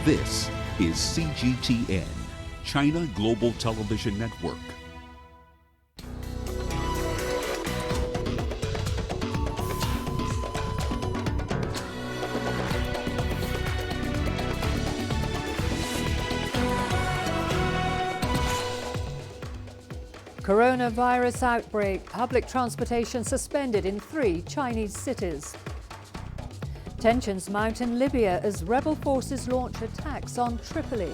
This is CGTN, China Global Television Network. Coronavirus outbreak, public transportation suspended in 3 Chinese cities. Tensions mount in Libya as rebel forces launch attacks on Tripoli.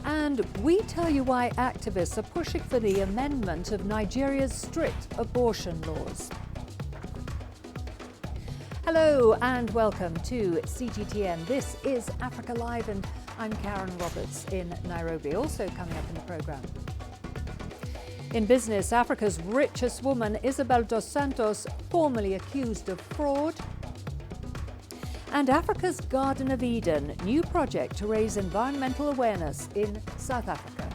And we tell you why activists are pushing for the amendment of Nigeria's strict abortion laws. Hello and welcome to CGTN. This is Africa Live and I'm Karen Roberts in Nairobi. Also coming up in the programme. In business, Africa's richest woman, Isabel dos Santos, formally accused of fraud. And Africa's Garden of Eden, new project to raise environmental awareness in South Africa.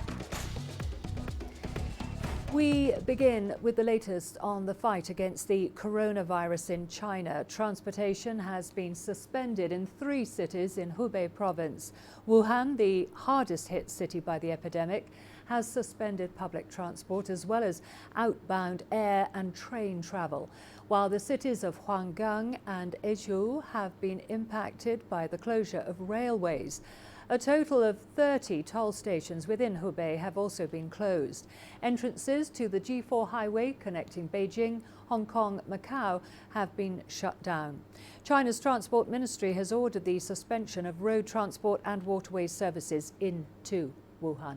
We begin with the latest on the fight against the coronavirus in China. Transportation has been suspended in 3 cities in Hubei province. Wuhan, the hardest hit city by the epidemic, has suspended public transport as well as outbound air and train travel, while the cities of Huanggang and Hugh have been impacted by the closure of railways. A total of 30 toll stations within Hubei have also been closed. Entrances to the G4 highway connecting Beijing, Hong Kong, Macau have been shut down. China's Transport Ministry has ordered the suspension of road transport and waterways services into Wuhan.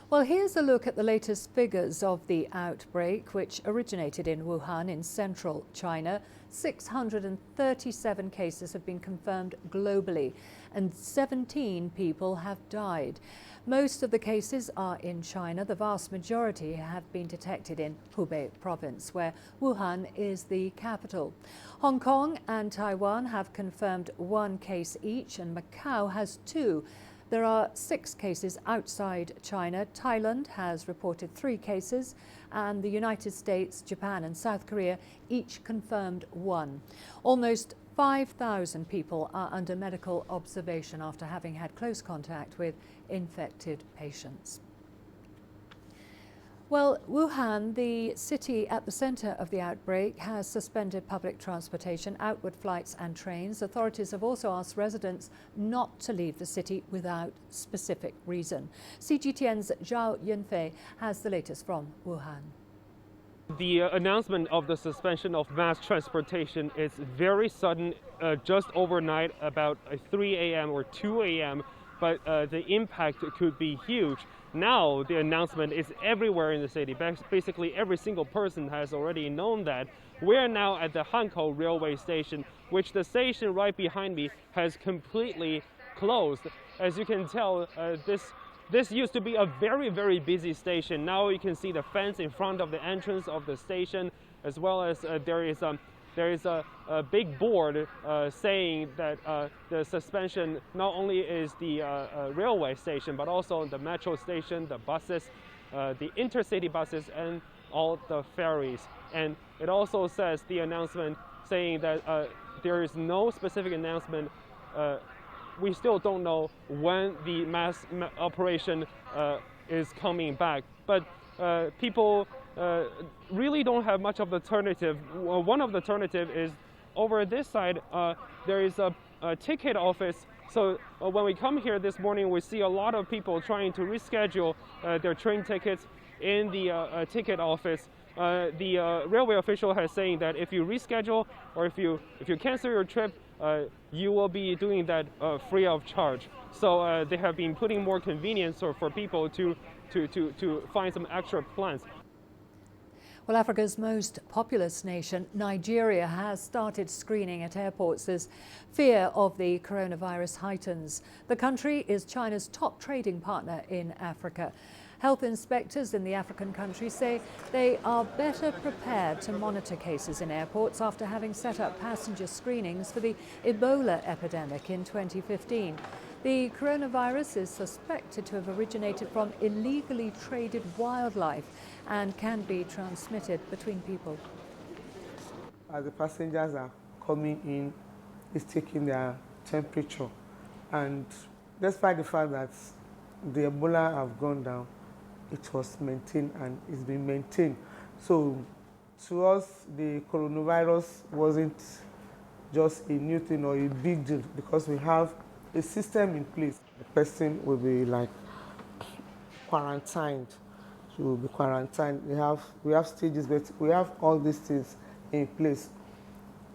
Well, here's a look at the latest figures of the outbreak, which originated in Wuhan in central China. 637 cases have been confirmed globally and 17 people have died. Most of the cases are in China. The vast majority have been detected in Hubei province, where Wuhan is the capital. Hong Kong and Taiwan have confirmed 1 case each and Macau has 2. There are 6 cases outside China. Thailand has reported 3 cases, and the United States, Japan and South Korea each confirmed 1. Almost 5,000 people are under medical observation after having had close contact with infected patients. Well, Wuhan, the city at the centre of the outbreak, has suspended public transportation, outward flights and trains. Authorities have also asked residents not to leave the city without specific reason. CGTN's Zhao Yunfei has the latest from Wuhan. The announcement of the suspension of mass transportation is very sudden, just overnight, about 3 a.m. or 2 a.m., but the impact could be huge. Now the announcement is everywhere in the city. Basically every single person has already known that. We're now at the Hankou railway station, which the station right behind me has completely closed. As you can tell, this used to be a very, very busy station. Now you can see the fence in front of the entrance of the station, as well as there is a big board saying that the suspension not only is the railway station, but also the metro station, the buses, the intercity buses, and all the ferries. And it also says, the announcement saying that there is no specific announcement. We still don't know when the mass operation is coming back, but people really don't have much of the alternative. One of the alternative is over this side. There is a ticket office. So when we come here this morning, we see a lot of people trying to reschedule their train tickets in the ticket office. The railway official has saying that if you reschedule or if you cancel your trip, you will be doing that free of charge. So they have been putting more convenience for people to find some extra plans. Well, Africa's most populous nation, Nigeria, has started screening at airports as fear of the coronavirus heightens. The country is China's top trading partner in Africa. Health inspectors in the African country say they are better prepared to monitor cases in airports after having set up passenger screenings for the Ebola epidemic in 2015. The coronavirus is suspected to have originated from illegally traded wildlife and can be transmitted between people. As the passengers are coming in is taking their temperature. And despite the fact that the Ebola have gone down, it was maintained and it's been maintained. So to us, the coronavirus wasn't just a new thing or a big deal because we have a system in place. The person will be like quarantined. She will be quarantined. We have stages, but we have all these things in place.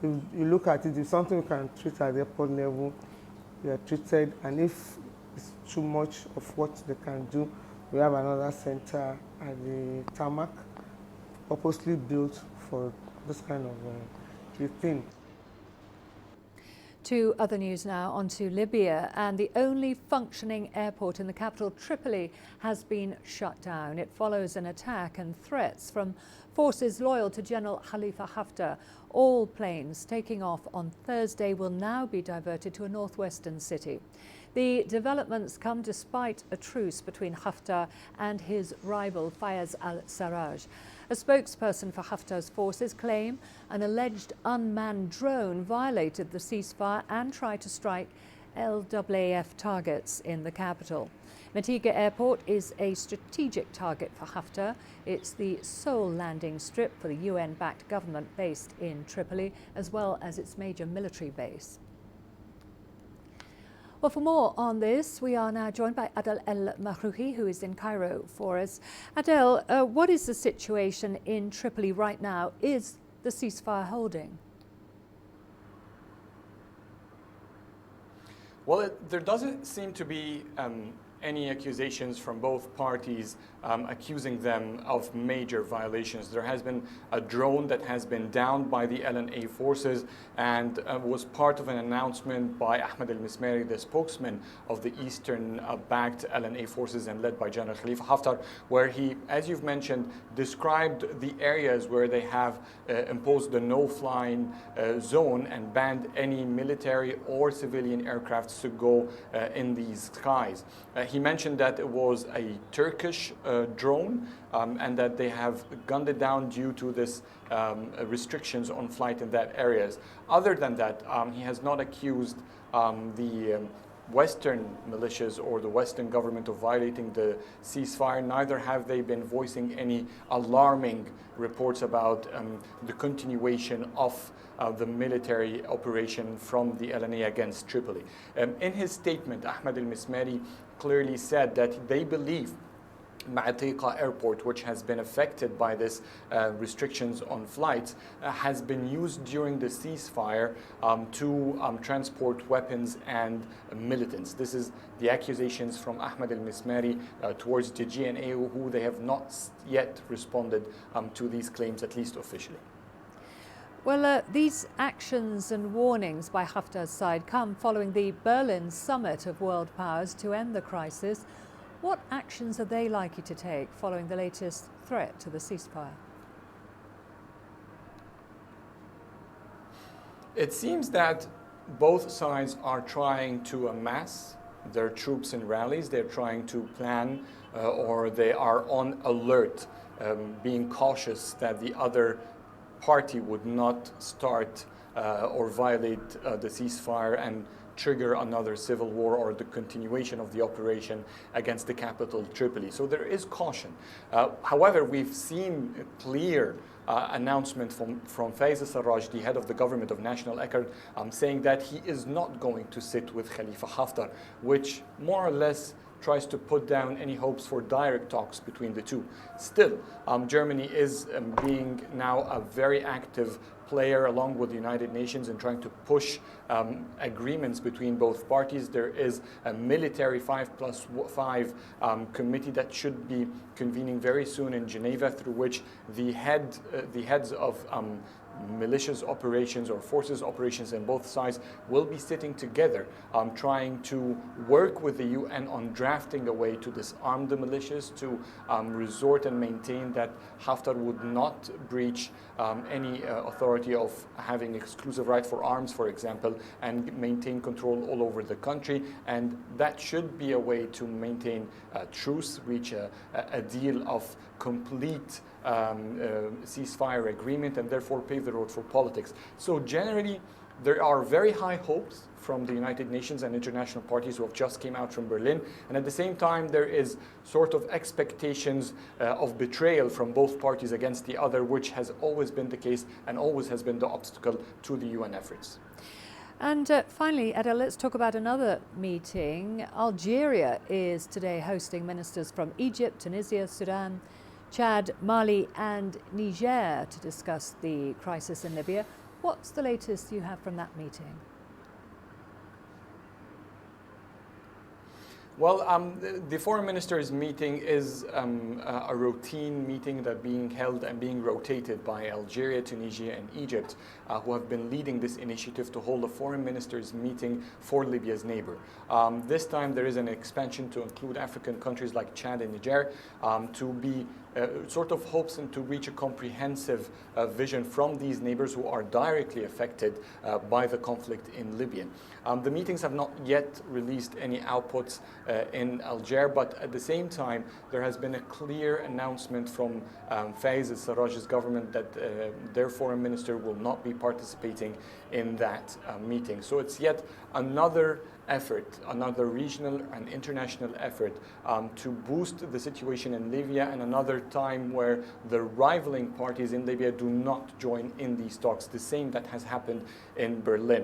If you look at it, if something we can treat at the airport level, they are treated, and if it's too much of what they can do, we have another center at the tarmac, purposely built for this kind of thing. To other news now, on to Libya, and the only functioning airport in the capital, Tripoli, has been shut down. It follows an attack and threats from forces loyal to General Khalifa Haftar. All planes taking off on Thursday will now be diverted to a northwestern city. The developments come despite a truce between Haftar and his rival Fayez al-Sarraj. A spokesperson for Haftar's forces claim an alleged unmanned drone violated the ceasefire and tried to strike LAAF targets in the capital. Matiga Airport is a strategic target for Haftar. It's the sole landing strip for the UN-backed government based in Tripoli, as well as its major military base. Well, for more on this, we are now joined by Adel El Mahrouhi, who is in Cairo for us. Adel, what is the situation in Tripoli right now? Is the ceasefire holding? Well, there doesn't seem to be any accusations from both parties accusing them of major violations. There has been a drone that has been downed by the LNA forces and was part of an announcement by Ahmed al-Mismari, the spokesman of the Eastern-backed LNA forces and led by General Khalifa Haftar, where he, as you've mentioned, described the areas where they have imposed the no-flying zone and banned any military or civilian aircrafts to go in these skies. He mentioned that it was a Turkish drone and that they have gunned it down due to this restrictions on flight in that areas. Other than that, he has not accused the Western militias or the Western government of violating the ceasefire. Neither have they been voicing any alarming reports about the continuation of the military operation from the LNA against Tripoli. In his statement, Ahmed al-Mismari clearly said that they believe Masekela airport, which has been affected by this restrictions on flights, has been used during the ceasefire to transport weapons and militants. This is the accusations from Ahmed al-Mismari towards the GNA, who they have not yet responded to these claims, at least officially. Well, these actions and warnings by Haftar's side come following the Berlin summit of world powers to end the crisis. What actions are they likely to take following the latest threat to the ceasefire? It seems that both sides are trying to amass their troops in rallies. They're trying to plan or they are on alert, being cautious that the other party would not start or violate the ceasefire and trigger another civil war or the continuation of the operation against the capital, Tripoli. So there is caution. However, we've seen a clear announcement from Fayez al-Sarraj, the head of the government of National Accord, saying that he is not going to sit with Khalifa Haftar, which more or less tries to put down any hopes for direct talks between the two. Still, Germany is being now a very active player along with the United Nations in trying to push agreements between both parties. There is a military 5+5 committee that should be convening very soon in Geneva, through which the heads of militias operations or forces operations in both sides will be sitting together trying to work with the UN on drafting a way to disarm the militias, to resort and maintain that Haftar would not breach any authority of having exclusive right for arms, for example, and maintain control all over the country. And that should be a way to maintain a truce, reach a deal of complete ceasefire agreement, and therefore pave the road for politics. So generally, There are very high hopes from the United Nations and international parties who have just came out from Berlin, and at the same time there is sort of expectations of betrayal from both parties against the other, which has always been the case and always has been the obstacle to the UN efforts. And finally, Adel, let's talk about another meeting. Algeria is today hosting ministers from Egypt, Tunisia, Sudan, Chad, Mali and Niger to discuss the crisis in Libya. What's the latest you have from that meeting? Well, the foreign ministers' meeting is a routine meeting that being held and being rotated by Algeria, Tunisia and Egypt, who have been leading this initiative to hold a foreign ministers' meeting for Libya's neighbor. This time there is an expansion to include African countries like Chad and Niger to be sort of hopes and to reach a comprehensive vision from these neighbors who are directly affected by the conflict in Libya. The meetings have not yet released any outputs in Algiers, but at the same time there has been a clear announcement from Faiz al-Sarraj's government that their foreign minister will not be participating in that meeting. So it's yet another effort, another regional and international effort to boost the situation in Libya, and another time where the rivaling parties in Libya do not join in these talks, the same that has happened in Berlin.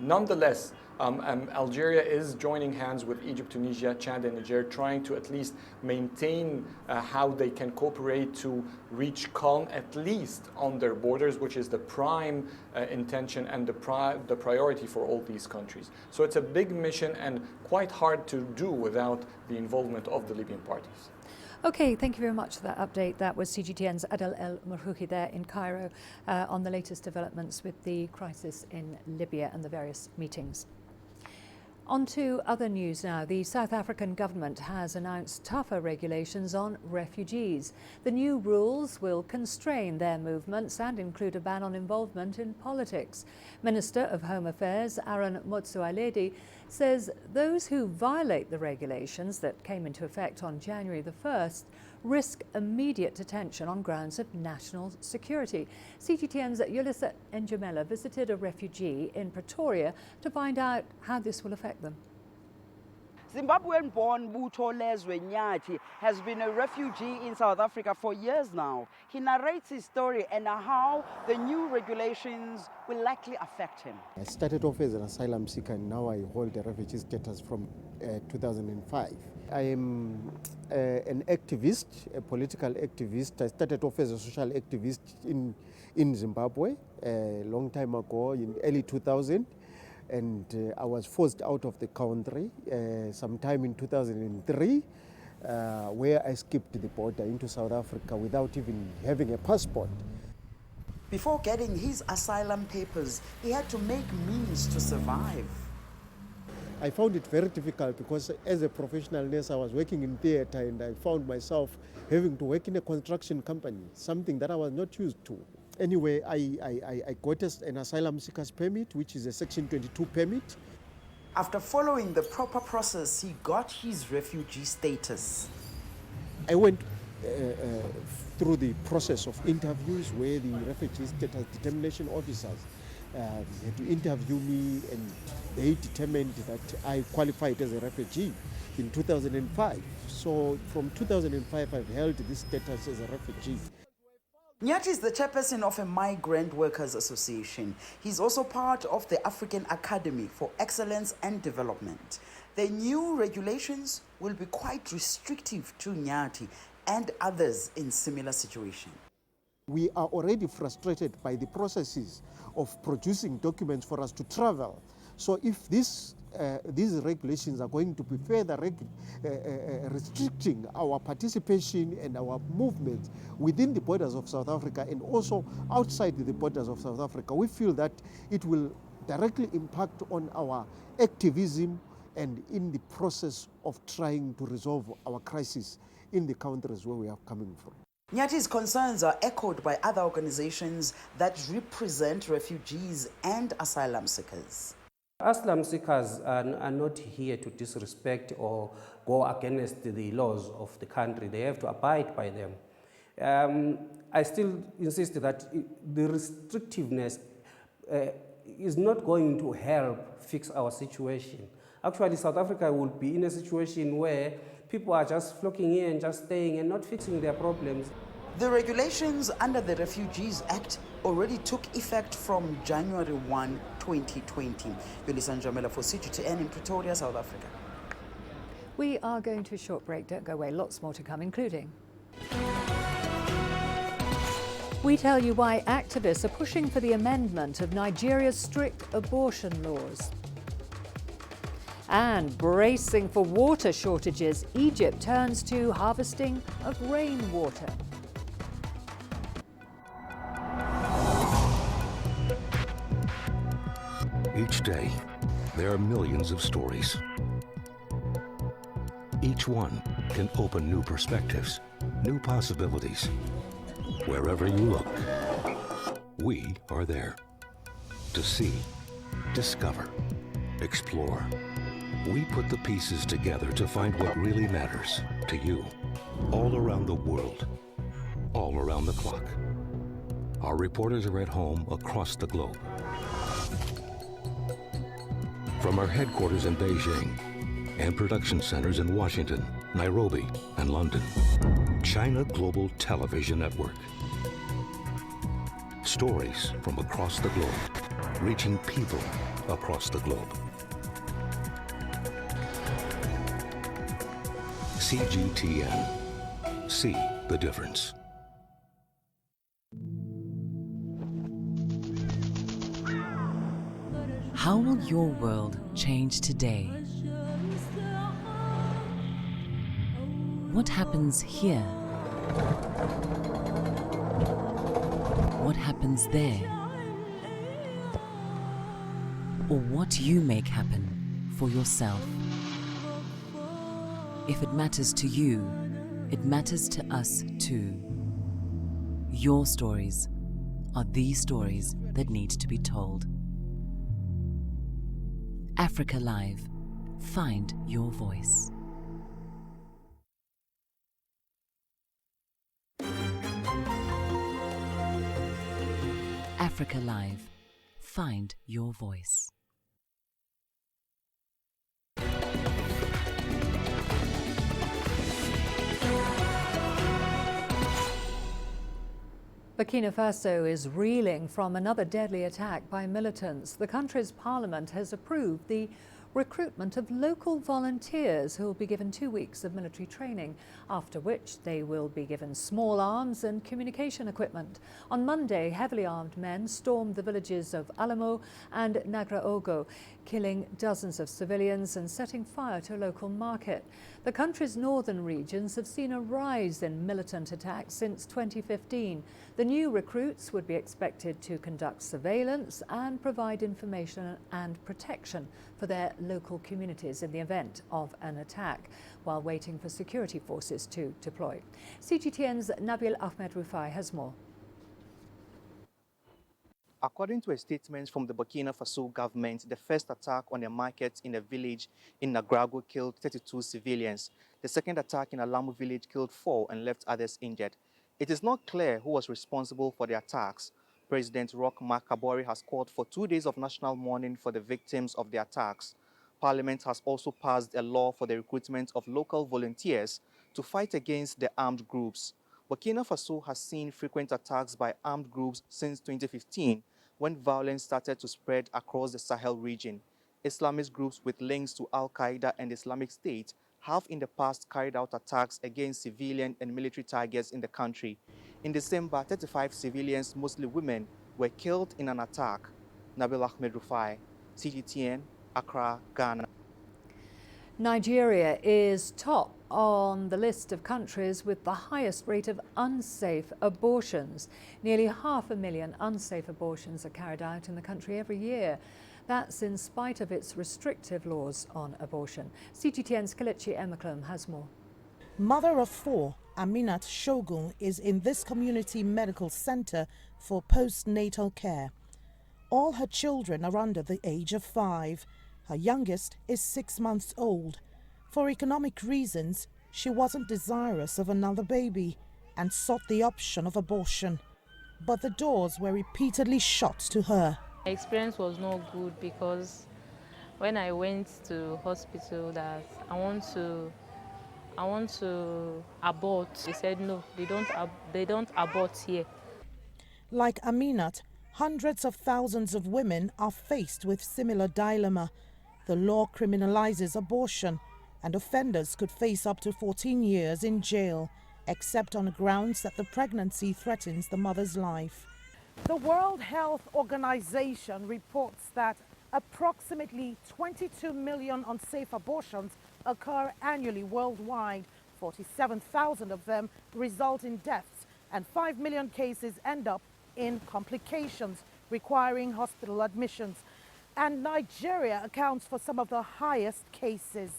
Nonetheless, Algeria is joining hands with Egypt, Tunisia, Chad and Niger, trying to at least maintain how they can cooperate to reach calm, at least on their borders, which is the prime intention and the priority for all these countries. So it's a big mission and quite hard to do without the involvement of the Libyan parties. Okay, thank you very much for that update. That was CGTN's Adel El Marhouki there in Cairo on the latest developments with the crisis in Libya and the various meetings. On to other news now. The South African government has announced tougher regulations on refugees. The new rules will constrain their movements and include a ban on involvement in politics. Minister of Home Affairs Aaron Motsoaledi says those who violate the regulations that came into effect on January the 1st risk immediate detention on grounds of national security. CGTN's Yolisa Njamela visited a refugee in Pretoria to find out how this will affect them. Zimbabwean-born Butholezwe Nyathi has been a refugee in South Africa for years now. He narrates his story and how the new regulations will likely affect him. I started off as an asylum seeker and now I hold a refugee status from 2005. I am an activist, a political activist. I started off as a social activist in Zimbabwe a long time ago, in early 2000. And I was forced out of the country sometime in 2003, where I skipped the border into South Africa without even having a passport. Before getting his asylum papers, he had to make means to survive. I found it very difficult because as a professional nurse, I was working in theatre and I found myself having to work in a construction company, something that I was not used to. Anyway, I got an asylum seeker's permit, which is a Section 22 permit. After following the proper process, he got his refugee status. I went through the process of interviews where the refugee status determination officers had to interview me, and they determined that I qualified as a refugee in 2005. So from 2005, I've held this status as a refugee. Nyathi is the chairperson of a migrant workers association. He's also part of the African Academy for Excellence and Development. The new regulations will be quite restrictive to Nyathi and others in similar situations. We are already frustrated by the processes of producing documents for us to travel. So if these regulations are going to be further restricting our participation and our movement within the borders of South Africa and also outside the borders of South Africa, we feel that it will directly impact on our activism and in the process of trying to resolve our crisis in the countries where we are coming from. Nyathi's concerns are echoed by other organizations that represent refugees and asylum seekers. Asylum seekers are not here to disrespect or go against the laws of the country. They have to abide by them. I still insist that the restrictiveness is not going to help fix our situation. Actually, South Africa will be in a situation where people are just flocking in and just staying and not fixing their problems. The regulations under the Refugees Act already took effect from January 1, 2020. Yolisa Njamela for CGTN in Pretoria, South Africa. We are going to a short break. Don't go away. Lots more to come, including... We tell you why activists are pushing for the amendment of Nigeria's strict abortion laws. And bracing for water shortages, Egypt turns to harvesting of rainwater. Each day, there are millions of stories. Each one can open new perspectives, new possibilities. Wherever you look, we are there to see, discover, explore. We put the pieces together to find what really matters to you, all around the world, all around the clock. Our reporters are at home across the globe. From our headquarters in Beijing and production centers in Washington, Nairobi, and London, China Global Television Network. Stories from across the globe, reaching people across the globe. CGTN. See the difference. How will your world change today? What happens here? What happens there? Or what you make happen for yourself? If it matters to you, it matters to us too. Your stories are the stories that need to be told. Africa Live. Find your voice. Africa Live. Find your voice. Burkina Faso is reeling from another deadly attack by militants. The country's parliament has approved the recruitment of local volunteers who will be given 2 weeks of military training, after which they will be given small arms and communication equipment. On Monday, heavily armed men stormed the villages of Alamo and Nagraogo, killing dozens of civilians and setting fire to a local market. The country's northern regions have seen a rise in militant attacks since 2015. The new recruits would be expected to conduct surveillance and provide information and protection for their local communities in the event of an attack, while waiting for security forces to deploy. CGTN's Nabil Ahmed Rufai has more. According to a statement from the Burkina Faso government, the first attack on a market in a village in Nagrago killed 32 civilians. The second attack in Alamo village killed 4 and left others injured. It is not clear who was responsible for the attacks. President Roch Marc Kabore has called for 2 days of national mourning for the victims of the attacks. Parliament has also passed a law for the recruitment of local volunteers to fight against the armed groups. Burkina Faso has seen frequent attacks by armed groups since 2015, when violence started to spread across the Sahel region. Islamist groups with links to Al-Qaeda and Islamic State have in the past carried out attacks against civilian and military targets in the country. In December, 35 civilians, mostly women, were killed in an attack. Nabil Ahmed Rufai, CGTN, Accra, Ghana. Nigeria is top on the list of countries with the highest rate of unsafe abortions. Nearly 500,000 unsafe abortions are carried out in the country every year. That's in spite of its restrictive laws on abortion. CGTN's Kelechi Emeklem has more. Mother of 4, Aminat Shogun, is in this community medical center for postnatal care. All her children are under the age of 5. Her youngest is 6 months old. For economic reasons, she wasn't desirous of another baby and sought the option of abortion. But the doors were repeatedly shut to her. Experience was not good because when I went to hospital that I want to abort, they said no, they don't abort here. Like Aminat, hundreds of thousands of women are faced with similar dilemma. The law criminalizes abortion, and offenders could face up to 14 years in jail, except on grounds that the pregnancy threatens the mother's life. The World Health Organization reports that approximately 22 million unsafe abortions occur annually worldwide. 47,000 of them result in deaths, and 5 million cases end up in complications requiring hospital admissions. And Nigeria accounts for some of the highest cases.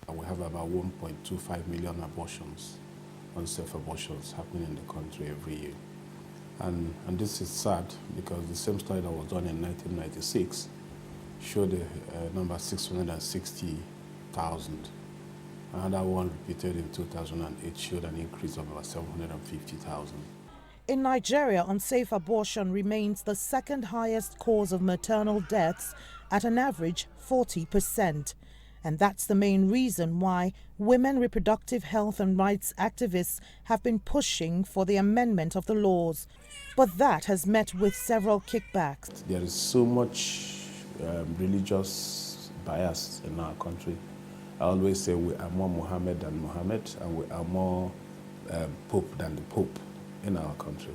We have about 1.25 million abortions, unsafe abortions happening in the country every year. And this is sad because the same study that was done in 1996 showed a number 660,000. Another one repeated in 2008 showed an increase of about 750,000. In Nigeria, unsafe abortion remains the second highest cause of maternal deaths at an average 40%. And that's the main reason why women reproductive health and rights activists have been pushing for the amendment of the laws. But that has met with several kickbacks. There is so much religious bias in our country. I always say we are more Muhammad than Muhammad, and we are more Pope than the Pope in our country.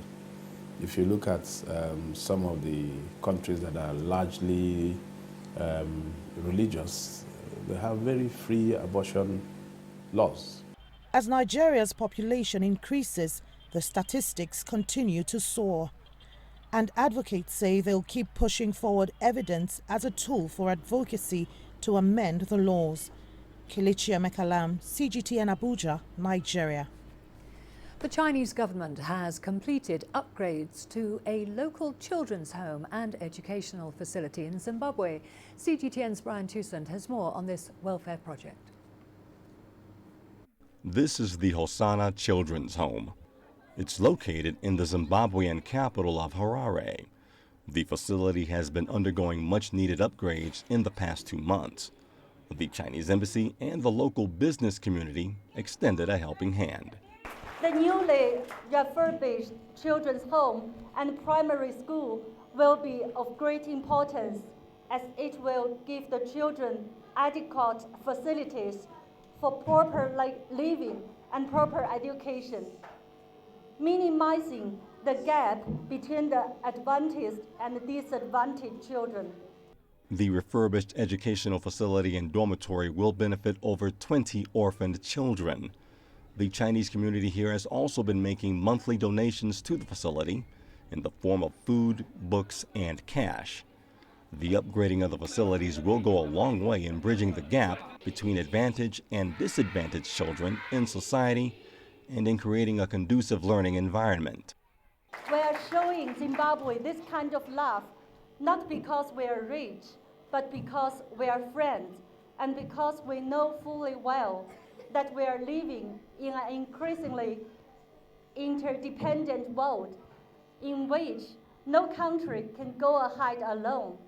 If you look at some of the countries that are largely religious, they have very free abortion laws. As Nigeria's population increases, the statistics continue to soar. And advocates say they'll keep pushing forward evidence as a tool for advocacy to amend the laws. Kelechi Emekalam, CGTN Abuja, Nigeria. The Chinese government has completed upgrades to a local children's home and educational facility in Zimbabwe. CGTN's Brian Toussaint has more on this welfare project. This is the Hosanna Children's Home. It's located in the Zimbabwean capital of Harare. The facility has been undergoing much-needed upgrades in the past 2 months. The Chinese embassy and the local business community extended a helping hand. The newly refurbished children's home and primary school will be of great importance as it will give the children adequate facilities for proper living and proper education, minimizing the gap between the advantaged and disadvantaged children. The refurbished educational facility and dormitory will benefit over 20 orphaned children. The Chinese community here has also been making monthly donations to the facility in the form of food, books, and cash. The upgrading of the facilities will go a long way in bridging the gap between advantaged and disadvantaged children in society and in creating a conducive learning environment. We are showing Zimbabwe this kind of love, not because we are rich, but because we are friends and because we know fully well that we are living in an increasingly interdependent world in which no country can go ahead alone.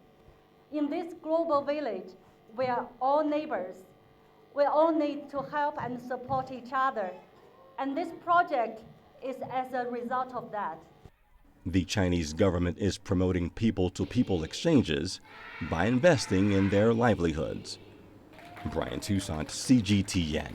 In this global village, we are all neighbors. We all need to help and support each other. And this project is as a result of that. The Chinese government is promoting people-to-people exchanges by investing in their livelihoods. Brian Toussaint, CGTN.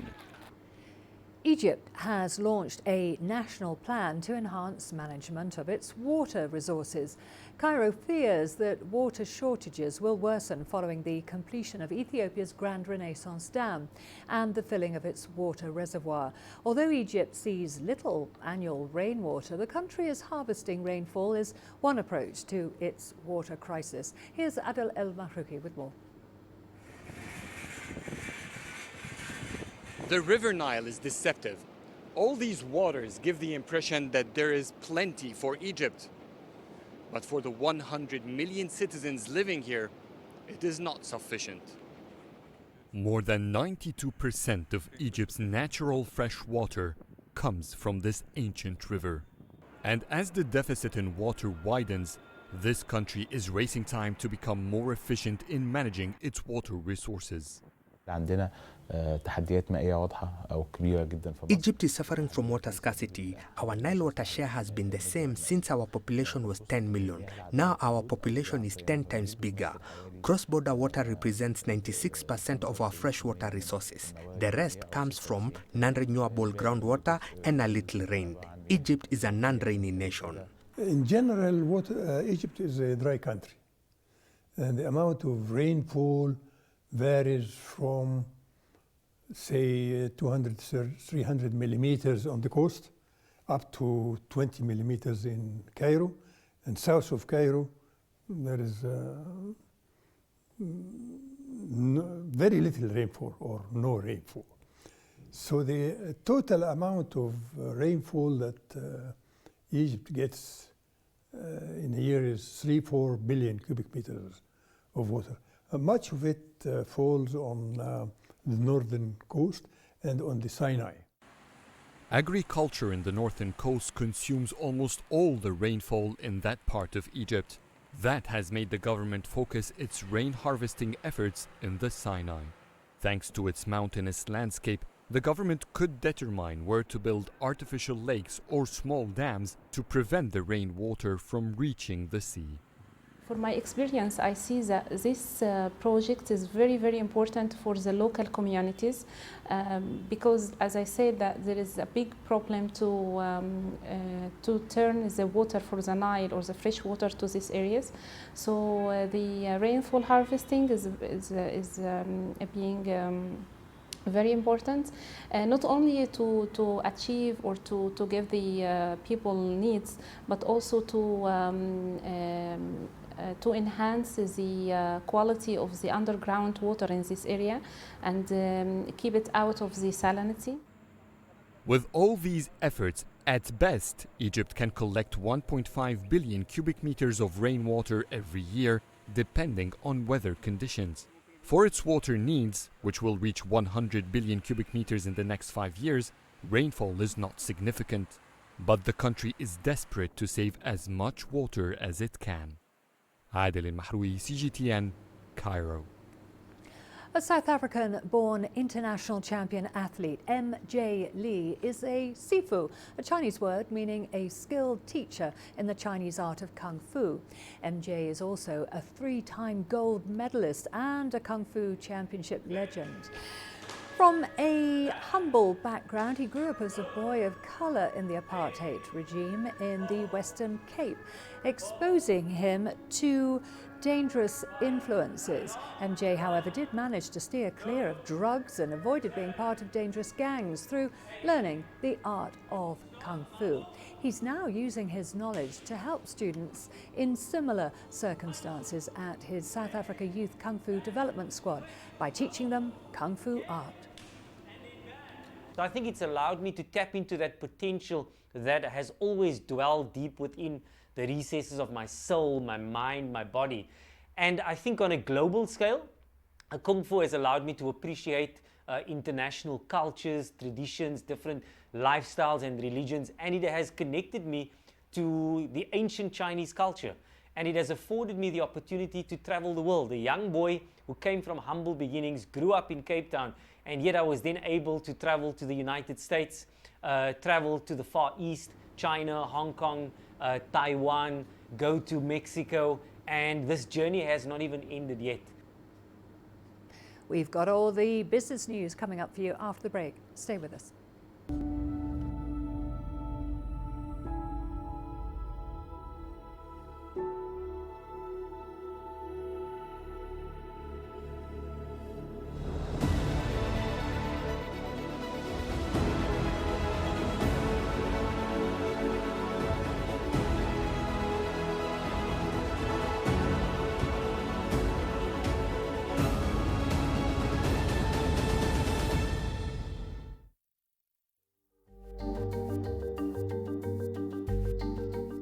Egypt has launched a national plan to enhance management of its water resources. Cairo fears that water shortages will worsen following the completion of Ethiopia's Grand Renaissance Dam and the filling of its water reservoir. Although Egypt sees little annual rainwater, the country is harvesting rainfall as one approach to its water crisis. Here's Adel El Mahrouki with more. The River Nile is deceptive. All these waters give the impression that there is plenty for Egypt. But for the 100 million citizens living here, it is not sufficient. More than 92% of Egypt's natural fresh water comes from this ancient river. And as the deficit in water widens, This country is racing time to become more efficient in managing its water resources. Egypt is suffering from water scarcity. Our Nile water share has been the same since our population was 10 million. Now our population is 10 times bigger. Cross-border water represents 96% of our freshwater resources. The rest comes from non-renewable groundwater and a little rain. Egypt is a non-rainy nation. In general, Egypt is a dry country. And the amount of rainfall varies from, say, 200, 300 millimeters on the coast, up to 20 millimeters in Cairo. And south of Cairo, there is very little rainfall or no rainfall. So the total amount of rainfall that Egypt gets in a year is 3-4 billion cubic meters of water. Much of it falls on the northern coast and on the Sinai. Agriculture in the northern coast consumes almost all the rainfall in that part of Egypt. That has made the government focus its rain harvesting efforts in the Sinai. Thanks to its mountainous landscape, the government could determine where to build artificial lakes or small dams to prevent the rainwater from reaching the sea. For my experience, I see that this project is very, very important for the local communities because, as I said, that there is a big problem to turn the water for the Nile or the fresh water to these areas. So the rainfall harvesting is being very important, not only to achieve or to give the people needs, but also to enhance the quality of the underground water in this area and keep it out of the salinity. With all these efforts, at best, Egypt can collect 1.5 billion cubic meters of rainwater every year, depending on weather conditions. For its water needs, which will reach 100 billion cubic meters in the next 5 years, rainfall is not significant. But the country is desperate to save as much water as it can. Adel Al-Mahroui, CGTN, Cairo. A South African-born international champion athlete, MJ Lee, is a sifu, a Chinese word meaning a skilled teacher in the Chinese art of Kung Fu. MJ is also a 3-time gold medalist and a Kung Fu championship legend. From a humble background, he grew up as a boy of colour in the apartheid regime in the Western Cape, exposing him to dangerous influences. MJ, however, did manage to steer clear of drugs and avoided being part of dangerous gangs through learning the art of Kung Fu. He's now using his knowledge to help students in similar circumstances at his South Africa Youth Kung Fu Development Squad by teaching them Kung Fu art. So I think it's allowed me to tap into that potential that has always dwelled deep within the recesses of my soul, my mind, my body. And I think on a global scale, Kung Fu has allowed me to appreciate international cultures, traditions, different lifestyles and religions, and it has connected me to the ancient Chinese culture. And it has afforded me the opportunity to travel the world. A young boy who came from humble beginnings, grew up in Cape Town, and yet I was then able to travel to the United States, travel to the Far East, China, Hong Kong, Taiwan, go to Mexico, and this journey has not even ended yet. We've got all the business news coming up for you after the break. Stay with us.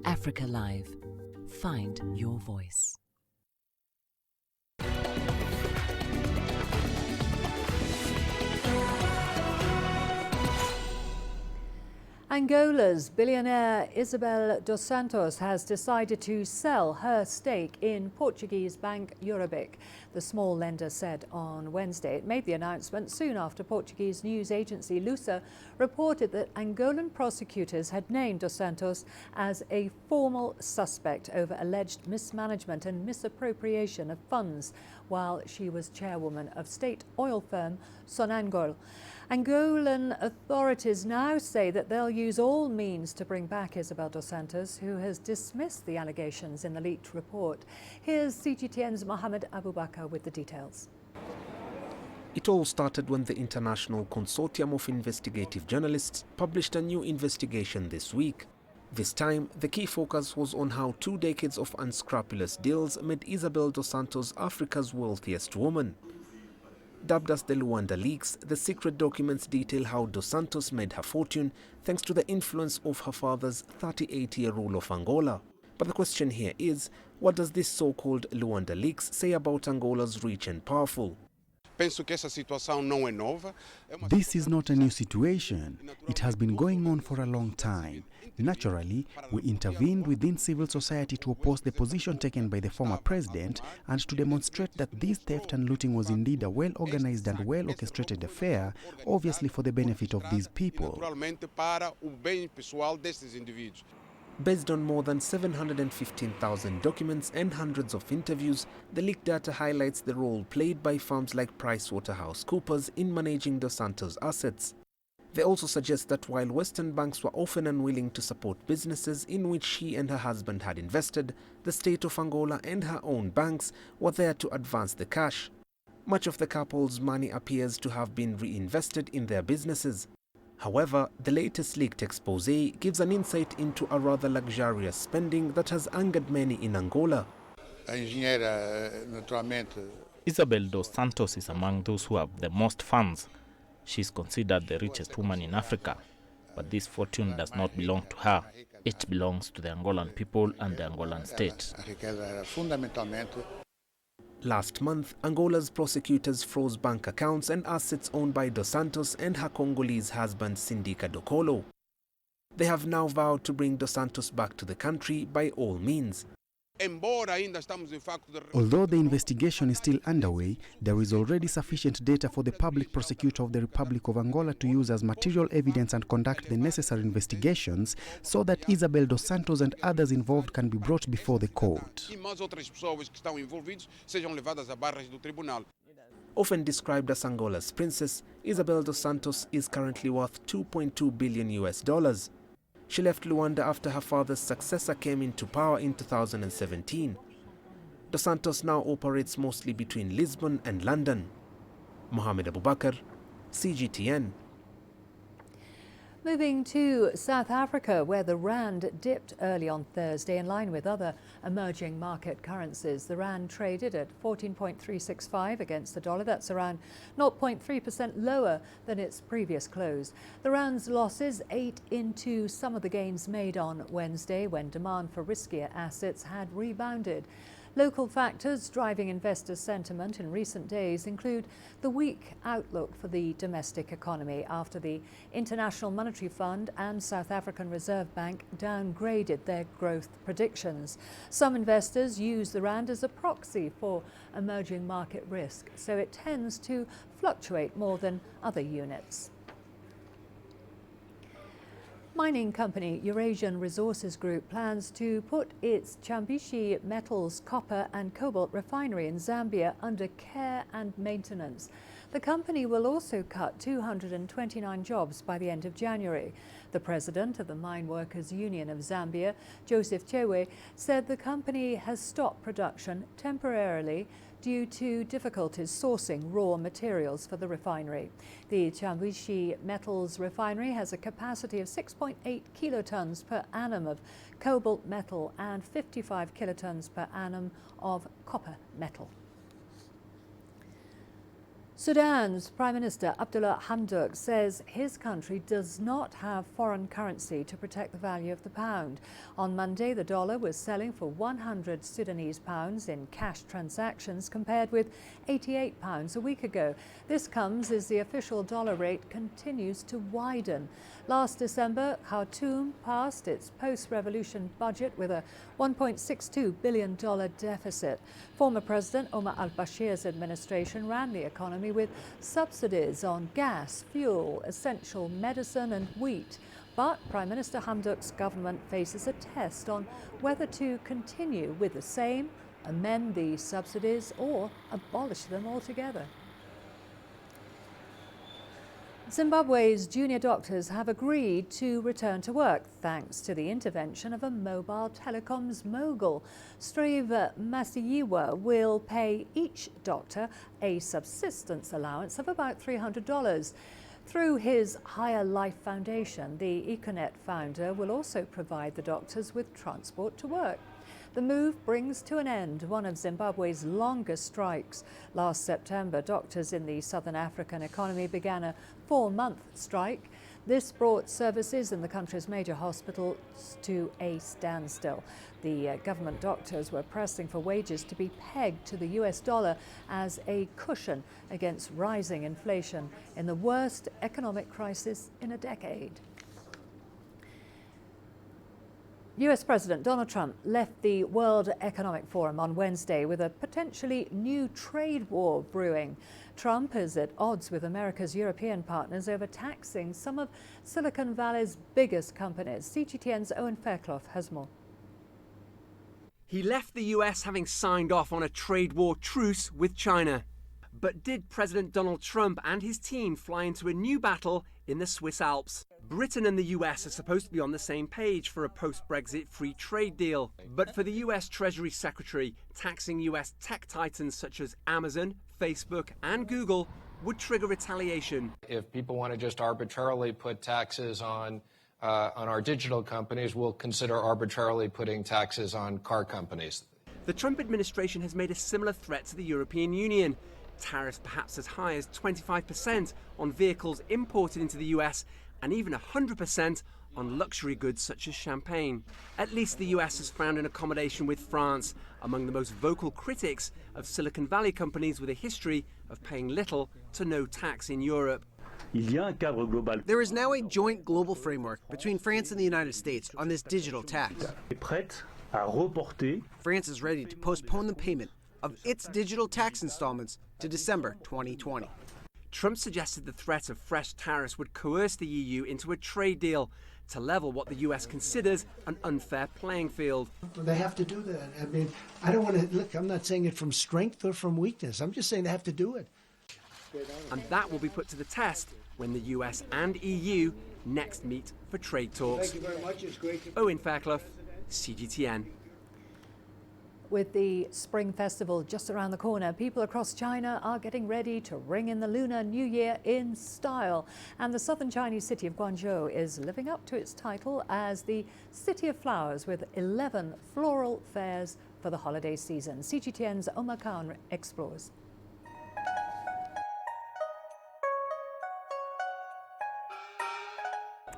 Africa Live. Find your voice. Angola's billionaire Isabel dos Santos has decided to sell her stake in Portuguese bank Eurobic, the small lender said on Wednesday. It made the announcement soon after Portuguese news agency Lusa reported that Angolan prosecutors had named dos Santos as a formal suspect over alleged mismanagement and misappropriation of funds while she was chairwoman of state oil firm Sonangol. Angolan authorities now say that they'll use all means to bring back Isabel dos Santos, who has dismissed the allegations in the leaked report. Here's CGTN's Mohamed Abubakar with the details. It all started when the International Consortium of Investigative Journalists published a new investigation this week. This time, the key focus was on how 2 decades of unscrupulous deals made Isabel dos Santos Africa's wealthiest woman. Dubbed as the Luanda Leaks, the secret documents detail how dos Santos made her fortune thanks to the influence of her father's 38-year rule of Angola. But the question here is, what does this so-called Luanda Leaks say about Angola's rich and powerful? This is not a new situation. It has been going on for a long time. Naturally, we intervened within civil society to oppose the position taken by the former president and to demonstrate that this theft and looting was indeed a well-organized and well-orchestrated affair, obviously for the benefit of these people. Based on more than 715,000 documents and hundreds of interviews, the leaked data highlights the role played by firms like PricewaterhouseCoopers in managing dos Santos' assets. They also suggest that while Western banks were often unwilling to support businesses in which she and her husband had invested, the state of Angola and her own banks were there to advance the cash. Much of the couple's money appears to have been reinvested in their businesses. However, the latest leaked expose gives an insight into a rather luxurious spending that has angered many in Angola. Isabel dos Santos is among those who have the most funds. She is considered the richest woman in Africa, but this fortune does not belong to her. It belongs to the Angolan people and the Angolan state. Last month, Angola's prosecutors froze bank accounts and assets owned by dos Santos and her Congolese husband Sindika Dokolo. They have now vowed to bring dos Santos back to the country by all means. Although the investigation is still underway, there is already sufficient data for the public prosecutor of the Republic of Angola to use as material evidence and conduct the necessary investigations so that Isabel dos Santos and others involved can be brought before the court. Often described as Angola's princess, Isabel dos Santos is currently worth $2.2 billion. She left Luanda after her father's successor came into power in 2017. Dos Santos now operates mostly between Lisbon and London. Mohamed Abubakar, CGTN. Moving to South Africa, where the rand dipped early on Thursday in line with other emerging market currencies. The rand traded at 14.365 against the dollar. That's around 0.3% lower than its previous close. The rand's losses ate into some of the gains made on Wednesday when demand for riskier assets had rebounded. Local factors driving investor sentiment in recent days include the weak outlook for the domestic economy after the International Monetary Fund and South African Reserve Bank downgraded their growth predictions. Some investors use the rand as a proxy for emerging market risk, so it tends to fluctuate more than other units. Mining company Eurasian Resources Group plans to put its Chambishi Metals copper and cobalt refinery in Zambia under care and maintenance. The company will also cut 229 jobs by the end of January. The president of the Mine Workers Union of Zambia, Joseph Chewe, said the company has stopped production temporarily due to difficulties sourcing raw materials for the refinery. The Chambishi Metals refinery has a capacity of 6.8 kilotons per annum of cobalt metal and 55 kilotons per annum of copper metal. Sudan's Prime Minister Abdullah Hamdok says his country does not have foreign currency to protect the value of the pound. On Monday, the dollar was selling for 100 Sudanese pounds in cash transactions compared with 88 pounds a week ago. This comes as the official dollar rate continues to widen. Last December, Khartoum passed its post-revolution budget with a $1.62 billion deficit. Former President Omar al-Bashir's administration ran the economy with subsidies on gas, fuel, essential medicine and wheat. But Prime Minister Hamdok's government faces a test on whether to continue with the same, amend the subsidies or abolish them altogether. Zimbabwe's junior doctors have agreed to return to work thanks to the intervention of a mobile telecoms mogul. Steve Masekela will pay each doctor a subsistence allowance of about $300. Through his Higher Life Foundation, the Econet founder will also provide the doctors with transport to work. The move brings to an end one of Zimbabwe's longest strikes. Last September, doctors in the southern African economy began a 4-month strike. This brought services in the country's major hospitals to a standstill. The government doctors were pressing for wages to be pegged to the US dollar as a cushion against rising inflation in the worst economic crisis in a decade. US President Donald Trump left the World Economic Forum on Wednesday with a potentially new trade war brewing. Trump is at odds with America's European partners over taxing some of Silicon Valley's biggest companies. CGTN's Owen Fairclough has more. He left the US having signed off on a trade war truce with China. But did President Donald Trump and his team fly into a new battle in the Swiss Alps? Britain and the US are supposed to be on the same page for a post-Brexit free trade deal. But for the US Treasury Secretary, taxing US tech titans such as Amazon, Facebook and Google would trigger retaliation. If people want to just arbitrarily put taxes on our digital companies, we'll consider arbitrarily putting taxes on car companies. The Trump administration has made a similar threat to the European Union. Tariffs perhaps as high as 25% on vehicles imported into the US and even 100% on luxury goods such as champagne. At least the US has found an accommodation with France, among the most vocal critics of Silicon Valley companies with a history of paying little to no tax in Europe. There is now a joint global framework between France and the United States on this digital tax. France is ready to postpone the payment of its digital tax installments to December 2020. Trump suggested the threat of fresh tariffs would coerce the EU into a trade deal to level what the US considers an unfair playing field. They have to do that. I mean, I don't want to, look, I'm not saying it from strength or from weakness. I'm just saying they have to do it. And that will be put to the test when the US and EU next meet for trade talks. Thank you very much. It's great to... Owen Fairclough, CGTN. With the Spring Festival just around the corner, people across China are getting ready to ring in the Lunar New Year in style. And the southern Chinese city of Guangzhou is living up to its title as the City of Flowers with 11 floral fairs for the holiday season. CGTN's Omar Khan explores.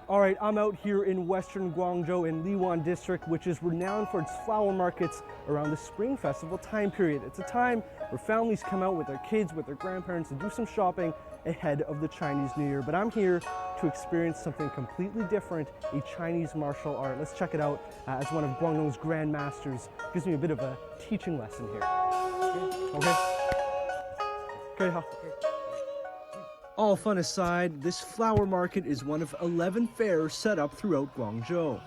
All right, I'm out here in western Guangzhou in Liwan district, which is renowned for its flower markets around the Spring Festival time period. It's a time where families come out with their kids, with their grandparents, and do some shopping ahead of the Chinese New Year. But I'm here to experience something completely different, a Chinese martial art. Let's check it out as one of Guangdong's Grand Masters gives me a bit of a teaching lesson here. Okay. Okay. All fun aside, this flower market is one of 11 fairs set up throughout Guangzhou.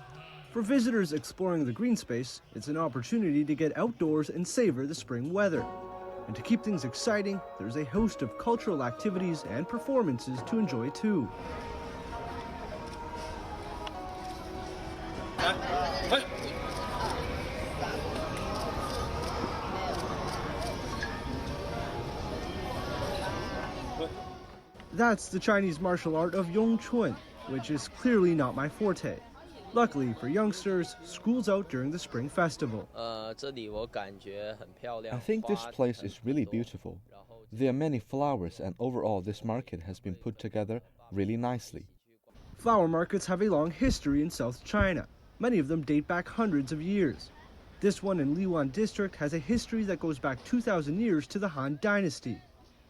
For visitors exploring the green space, it's an opportunity to get outdoors and savor the spring weather. And to keep things exciting, there's a host of cultural activities and performances to enjoy too. That's the Chinese martial art of Yongchun, which is clearly not my forte. Luckily for youngsters, school's out during the Spring Festival. I think this place is really beautiful. There are many flowers, and overall this market has been put together really nicely. Flower markets have a long history in South China. Many of them date back hundreds of years. This one in Liwan district has a history that goes back 2,000 years to the Han Dynasty.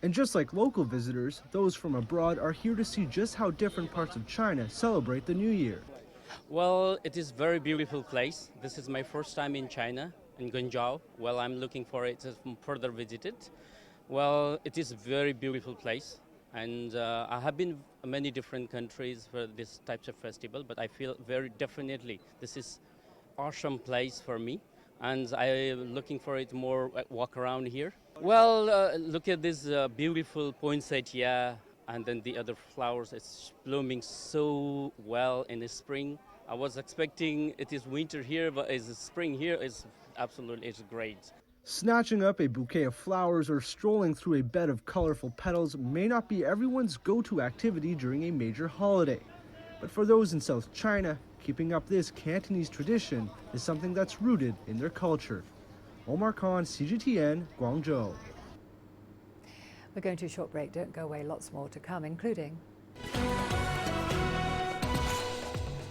And just like local visitors, those from abroad are here to see just how different parts of China celebrate the New Year. Well, it is a very beautiful place. This is my first time in China, in Guangzhou. Well, I'm looking for it to further visit it. Well, it is a very beautiful place. And I have been in many different countries for this types of festival, but I feel very definitely this is awesome place for me. And I'm looking for it more walk around here. Well, look at this beautiful poinsettia, and then the other flowers. It's blooming so well in the spring. I was expecting it is winter here, but it's spring here. It's absolutely, it's great. Snatching up a bouquet of flowers or strolling through a bed of colorful petals may not be everyone's go-to activity during a major holiday. But for those in South China, keeping up this Cantonese tradition is something that's rooted in their culture. Omar Khan, CGTN, Guangzhou. We're going to a short break. Don't go away. Lots more to come, including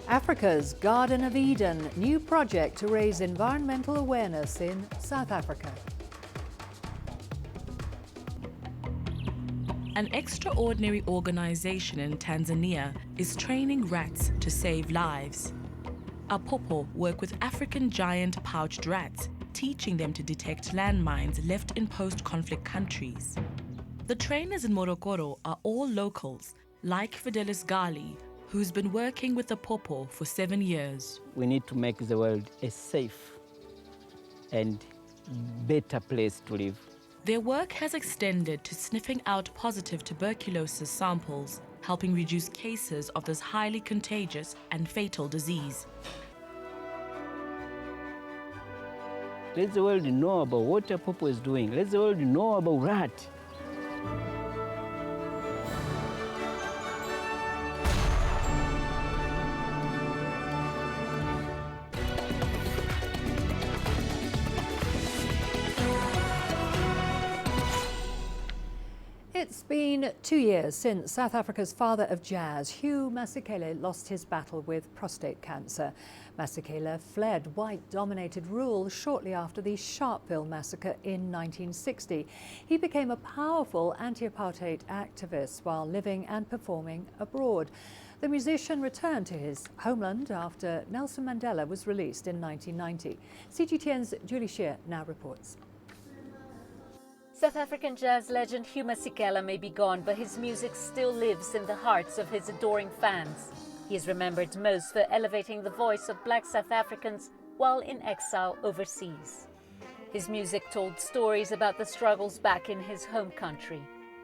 Africa's Garden of Eden, new project to raise environmental awareness in South Africa. An extraordinary organization in Tanzania is training rats to save lives. Apopo work with African giant pouched rats, teaching them to detect landmines left in post-conflict countries. The trainers in Morogoro are all locals, like Fidelis Gali, who's been working with Apopo for 7 years. We need to make the world a safe and better place to live. Their work has extended to sniffing out positive tuberculosis samples, helping reduce cases of this highly contagious and fatal disease. Let the world know about what Apopo is doing. Let the world know about rat. It's been 2 years since South Africa's father of jazz, Hugh Masekela, lost his battle with prostate cancer. Masekela fled white-dominated rule shortly after the Sharpeville massacre in 1960. He became a powerful anti-apartheid activist while living and performing abroad. The musician returned to his homeland after Nelson Mandela was released in 1990. CGTN's Julie Shear now reports. South African jazz legend Hugh Masekela may be gone, but his music still lives in the hearts of his adoring fans. He is remembered most for elevating the voice of black South Africans while in exile overseas. His music told stories about the struggles back in his home country.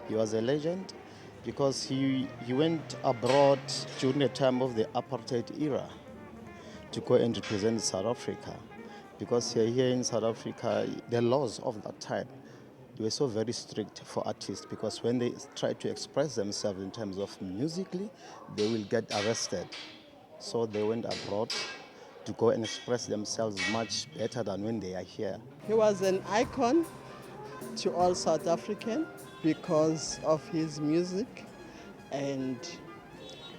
He was a legend because he went abroad during the time of the apartheid era to go and represent South Africa. Because here in South Africa, the laws of that time, they were so very strict for artists, because when they try to express themselves in terms of musically, they will get arrested. So they went abroad to go and express themselves much better than when they are here. He was an icon to all South Africans because of his music, and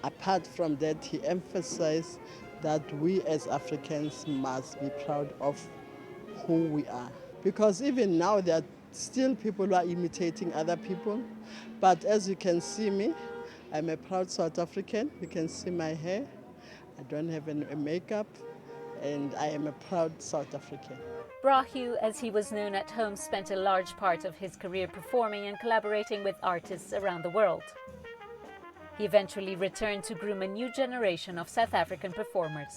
apart from that, he emphasized that we as Africans must be proud of who we are. Because even now there are still people who are imitating other people, but as you can see me, I'm a proud South African. You can see my hair. I don't have a makeup, and I am a proud South African. Bra Hugh, as he was known at home, spent a large part of his career performing and collaborating with artists around the world. He eventually returned to groom a new generation of South African performers.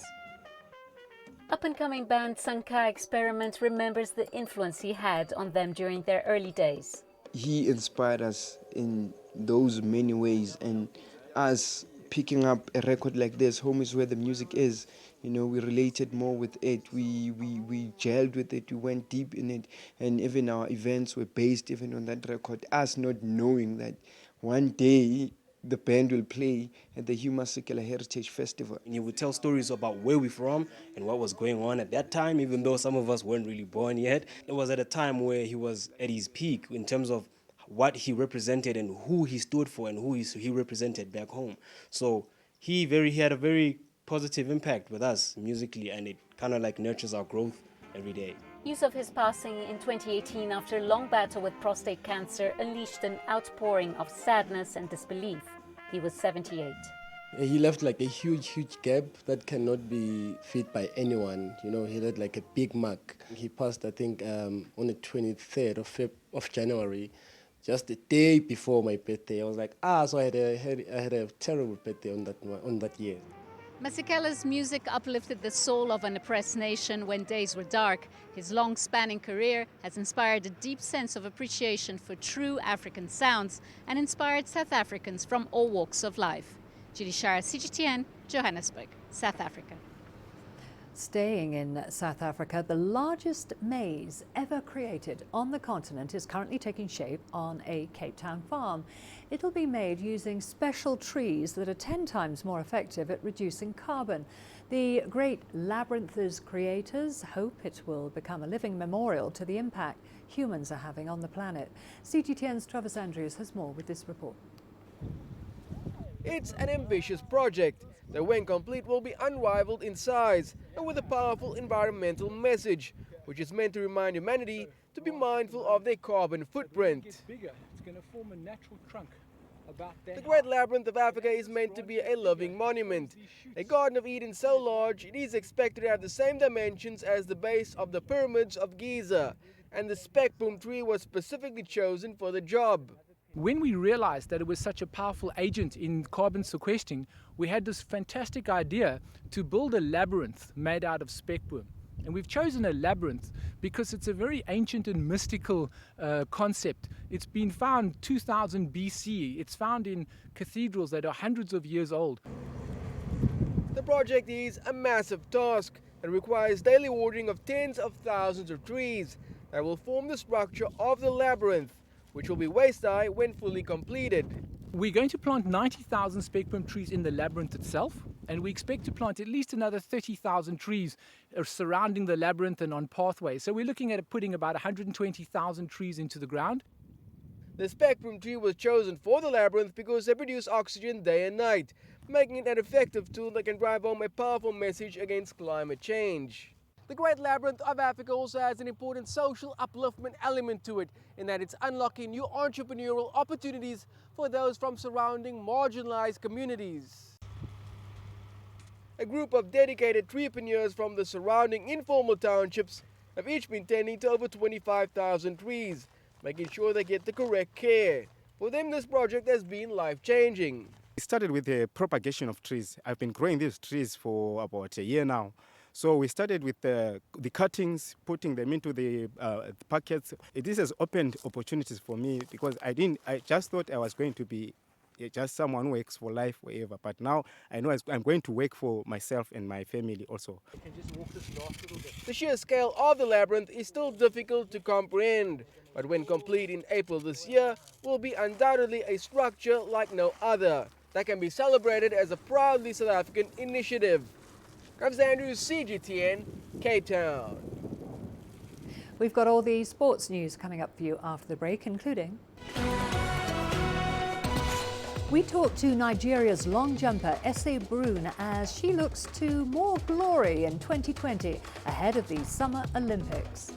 Up-and-coming band Sanka Experiment remembers the influence he had on them during their early days. He inspired us in those many ways, and us picking up a record like this, Home is Where the Music Is, you know, we related more with it, we gelled with it, we went deep in it, and even our events were based even on that record, us not knowing that one day the band will play at the Hugh Masekela Heritage Festival. And he would tell stories about where we're from and what was going on at that time, even though some of us weren't really born yet. It was at a time where he was at his peak in terms of what he represented and who he stood for and who he represented back home. So he had a very positive impact with us musically, and it kind of like nurtures our growth every day. News of his passing in 2018 after a long battle with prostate cancer unleashed an outpouring of sadness and disbelief. He was 78. He left like a huge gap that cannot be filled by anyone. You know, he left like a big mark. He passed, I think, on the 23rd of January, just the day before my birthday. I was like, so I had a terrible birthday on that year. Masekela's music uplifted the soul of an oppressed nation when days were dark. His long-spanning career has inspired a deep sense of appreciation for true African sounds and inspired South Africans from all walks of life. Judy Shara, CGTN, Johannesburg, South Africa. Staying in South Africa, the largest maze ever created on the continent is currently taking shape on a Cape Town farm. It'll be made using special trees that are 10 times more effective at reducing carbon. The great Labyrinth's creators hope it will become a living memorial to the impact humans are having on the planet. CGTN's Travis Andrews has more with this report. It's an ambitious project that, when complete, will be unrivaled in size and with a powerful environmental message, which is meant to remind humanity to be mindful of their carbon footprint. It's going to form a natural trunk. The Great Labyrinth of Africa is meant to be a living monument, a Garden of Eden so large it is expected to have the same dimensions as the base of the pyramids of Giza, and the spekboom tree was specifically chosen for the job. When we realized that it was such a powerful agent in carbon sequestering, we had this fantastic idea to build a labyrinth made out of spekboom. And we've chosen a labyrinth because it's a very ancient and mystical concept. It's been found 2000 BC. It's found in cathedrals that are hundreds of years old. The project is a massive task that requires daily watering of tens of thousands of trees that will form the structure of the labyrinth, which will be waist-high when fully completed. We're going to plant 90,000 spekboom trees in the labyrinth itself, and we expect to plant at least another 30,000 trees surrounding the labyrinth and on pathways. So we're looking at putting about 120,000 trees into the ground. The spekboom tree was chosen for the labyrinth because they produce oxygen day and night, making it an effective tool that can drive home a powerful message against climate change. The Great Labyrinth of Africa also has an important social upliftment element to it, in that it's unlocking new entrepreneurial opportunities for those from surrounding marginalized communities. A group of dedicated treepreneurs from the surrounding informal townships have each been tending to over 25,000 trees, making sure they get the correct care. For them, this project has been life-changing. It started with the propagation of trees. I've been growing these trees for about a year now. So we started with the cuttings, putting them into the packets. This has opened opportunities for me because I just thought I was going to be just someone who works for life forever. But now I know I'm going to work for myself and my family also. You can just walk this last little bit. The sheer scale of the labyrinth is still difficult to comprehend, but when complete in April this year, will be undoubtedly a structure like no other that can be celebrated as a proudly South African initiative. Travis Andrews, CGTN, Cape Town. We've got all the sports news coming up for you after the break, including... We talk to Nigeria's long jumper, Ese Brune, as she looks to more glory in 2020 ahead of the Summer Olympics.